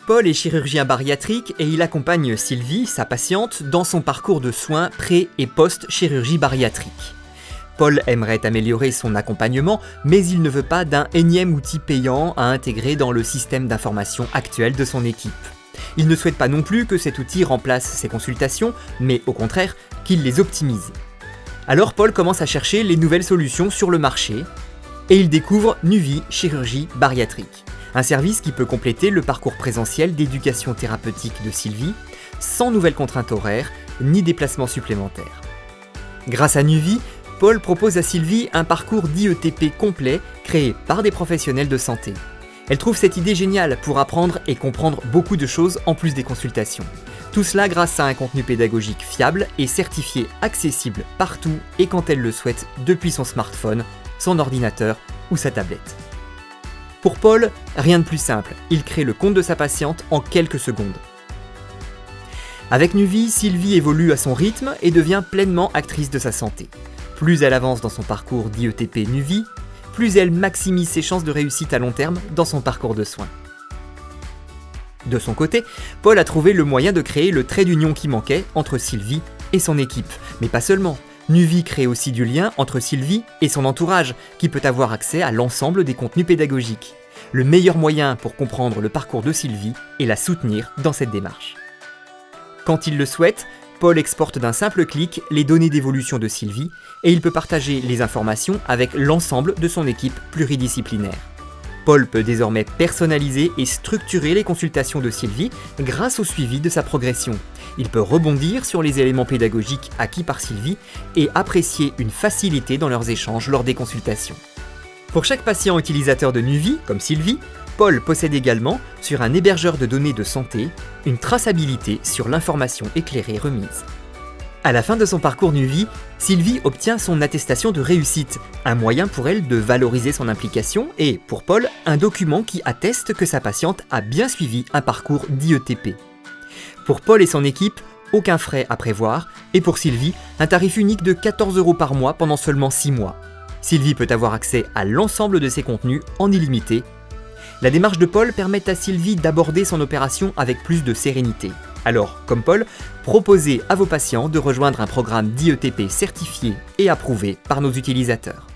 Paul est chirurgien bariatrique et il accompagne Sylvie, sa patiente, dans son parcours de soins pré- et post-chirurgie bariatrique. Paul aimerait améliorer son accompagnement, mais il ne veut pas d'un énième outil payant à intégrer dans le système d'information actuel de son équipe. Il ne souhaite pas non plus que cet outil remplace ses consultations, mais au contraire, qu'il les optimise. Alors Paul commence à chercher les nouvelles solutions sur le marché, et il découvre Nuvie Chirurgie Bariatrique, un service qui peut compléter le parcours présentiel d'éducation thérapeutique de Sylvie, sans nouvelles contraintes horaires, ni déplacements supplémentaires. Grâce à Nuvie, Paul propose à Sylvie un parcours d'IETP complet créé par des professionnels de santé. Elle trouve cette idée géniale pour apprendre et comprendre beaucoup de choses en plus des consultations. Tout cela grâce à un contenu pédagogique fiable et certifié accessible partout et quand elle le souhaite depuis son smartphone, son ordinateur ou sa tablette. Pour Paul, rien de plus simple, il crée le compte de sa patiente en quelques secondes. Avec Nuvie, Sylvie évolue à son rythme et devient pleinement actrice de sa santé. Plus elle avance dans son parcours d'IETP Nuvie, plus elle maximise ses chances de réussite à long terme dans son parcours de soins. De son côté, Paul a trouvé le moyen de créer le trait d'union qui manquait entre Sylvie et son équipe. Mais pas seulement. Nuvie crée aussi du lien entre Sylvie et son entourage, qui peut avoir accès à l'ensemble des contenus pédagogiques. Le meilleur moyen pour comprendre le parcours de Sylvie est la soutenir dans cette démarche. Quand il le souhaite, Paul exporte d'un simple clic les données d'évolution de Sylvie et il peut partager les informations avec l'ensemble de son équipe pluridisciplinaire. Paul peut désormais personnaliser et structurer les consultations de Sylvie grâce au suivi de sa progression. Il peut rebondir sur les éléments pédagogiques acquis par Sylvie et apprécier une facilité dans leurs échanges lors des consultations. Pour chaque patient utilisateur de Nuvie, comme Sylvie, Paul possède également, sur un hébergeur de données de santé, une traçabilité sur l'information éclairée remise. À la fin de son parcours Nuvie, Sylvie obtient son attestation de réussite, un moyen pour elle de valoriser son implication et, pour Paul, un document qui atteste que sa patiente a bien suivi un parcours d'IETP. Pour Paul et son équipe, aucun frais à prévoir, et pour Sylvie, un tarif unique de 14 € par mois pendant seulement 6 mois. Sylvie peut avoir accès à l'ensemble de ses contenus en illimité. La démarche de Paul permet à Sylvie d'aborder son opération avec plus de sérénité. Alors, comme Paul, proposez à vos patients de rejoindre un programme d'IETP certifié et approuvé par nos utilisateurs.